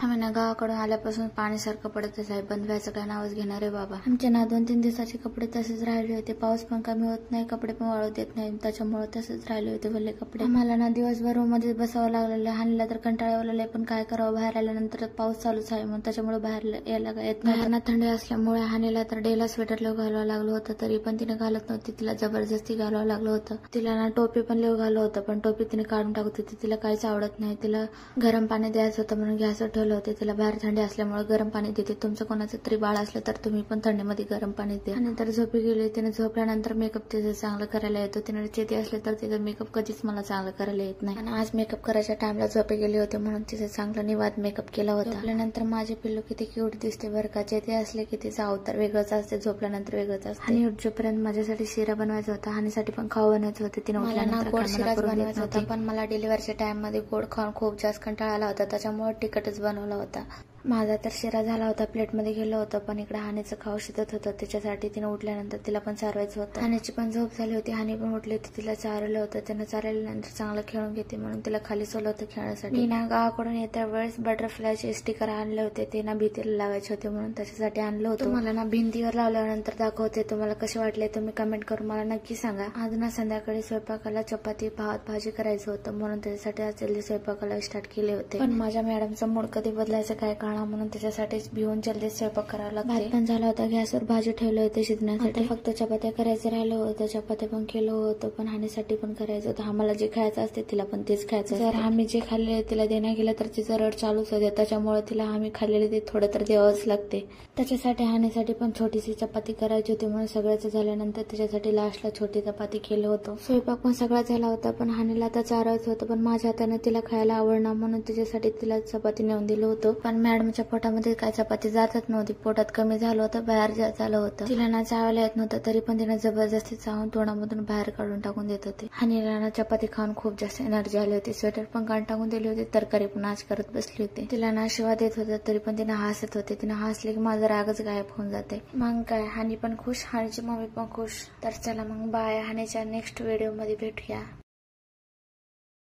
आम्ही ना गावाकडून आल्यापासून पाणी सारखं पडतच आहे, बंद व्हायचं काय नावच घेणार आहे बाबा. आमचे ना 2-3 दिवसाचे कपडे तसेच राहिले होते. पाऊस पण कमी होत नाही, कपडे पण वाळू देत नाही, त्याच्यामुळे तसेच राहिले होते वल्ले कपडे. आम्हाला ना दिवसभर रूम मध्ये बसावं लागलेलं. हानीला तर कंटाळा पण काय करावं, बाहेर आल्यानंतर पाऊस चालूच आहे म्हणून त्याच्यामुळे बाहेर यायला येत नाही. थंडी असल्यामुळे हानीला तर डेला स्वेटर लेव घालावं लागलं होतं, तरी पण तिने घालत नव्हती. तिला जबरदस्ती घालावं लागलं होतं. तिला ना टोपी पण लेव घालत होतं, पण टोपी तिने काढून टाकत होती. तिला काहीच आवडत नाही. तिला गरम पाणी द्यायचं होतं म्हणून गॅसवर ठेवलं होते. तिला बाहेर थंडी असल्यामुळे गरम पाणी देते. तुमचं कोणाचं तरी बाळ असलं तर तुम्ही पण थंडीमध्ये गरम पाणी द्या. आणि तर झोपी गेली. तिने झोपल्यानंतर मेकअप तिचं चांगलं करायला येतो. तिने चेती असले तर तिचं मेकअप कधीच मला चांगलं करायला येत नाही. आणि आज मेकअप करायच्या टाइमला झोपी गेली होते म्हणून तिचं चांगलं निवाद मेकअप केला होता. झोपल्यानंतर माझे पिल्लू किती क्यूट दिसते बरं का. चेती असले की तिचा अवतार वेगळंच असते, झोपल्यानंतर वेगळंच असते. आणि उठजोपर्यंत माझ्यासाठी शिरा बनवायचा होता, हानीसाठी पण खाऊ बनवायचं होतं. तिने उठल्यानंतर गोड शिरा बनवायचा होता, पण मला डिलिव्हरीच्या टाइम मध्ये गोड खाऊन खूप जास्त कंटाळा आला होता, त्याच्यामुळे तिखटच बनवला होता. माझा तर शिरा झाला होता, प्लेटमध्ये गेलं होतं, पण इकडे हानीचं खाऊ शिजत होतं. त्याच्यासाठी तिने उठल्यानंतर तिला पण चारवायचं होतं. हानीची पण झोप झाली होती. हानी पण उठली होती, तिला चारवलं होतं. त्यानं चारवल्यानंतर चांगलं खेळून घेते म्हणून तिला खाली सोडलं होतं खेळण्यासाठी. मी ना गावाकडून येत्या वेळेस बटरफ्लायचे स्टिकर आणले होते, ते ना भीतीला लावायचे होते म्हणून त्याच्यासाठी आणलं होतं. मला ना भिंतीवर लावल्यानंतर दाखवते. तुम्हाला कसे वाटले तुम्ही कमेंट करून मला नक्की सांगा. आज ना संध्याकाळी स्वयंपाकाला चपाती भात भाजी करायचं होतं म्हणून त्याच्यासाठी आज जल्दी स्वयंपाकाला स्टार्ट केले होते. पण माझ्या मॅडमचा मूड कधी बदलायचं काय कळणार म्हणून त्याच्यासाठीच भिवून जल्दी स्वयंपाक करावा लागतो. भात पण झाला होता, गॅसवर भाजी ठेवले होते शिजण्यासाठी. फक्त चपात्या करायचं राहिलं होतं, चपात्या पण केलं होतं, पण हानीसाठी पण करायचं होतं. आम्हाला जे खायचं असते तिला पण तेच खायचं. जर आम्ही जे खाल्लेले तिला देण्या गेलं तर तिचं रड चालूच होते, त्याच्यामुळे तिला आम्ही खाल्लेले ते थोडं तर द्यावंच लागते. त्याच्यासाठी हानीसाठी पण छोटीशी चपाती करायची होती म्हणून सगळ्याच झाल्यानंतर त्याच्यासाठी लास्टला छोटी चपाती केलं होतं. स्वयंपाक पण सगळा झाला होता, पण हानीला तर चारायचं होतं, पण माझ्या हाताने तिला खायला आवडणार म्हणून तिच्यासाठी तिला चपाती नेऊन दिलं होतं. पण मॅडमच्या पोटामध्ये काय चपाती जातच नव्हती, पोटात कमी झालं होतं, बाहेर झालं होतं. तिला ना चावायला येत नव्हतं, तरी पण तिने जबरदस्ती चावून तोंडामधून बाहेर काढून टाकून देत होते. हानीला ना चपाती खाऊन खूप जास्त एनर्जी आली होती. स्वेटर पण काढून टाकून दिली होती, तरकारी पण आज करत बसली होती. तिला ना शिवा देत होता, तरी पण तिने हसत होते. तिने हसले की माझा रागच गायब होऊन जाते. मग काय, हानी पण खुश, हानीची मम्मी पण खुश. तर चला मग बाय, हानीच्या नेक्स्ट व्हिडिओ मध्ये भेटूया.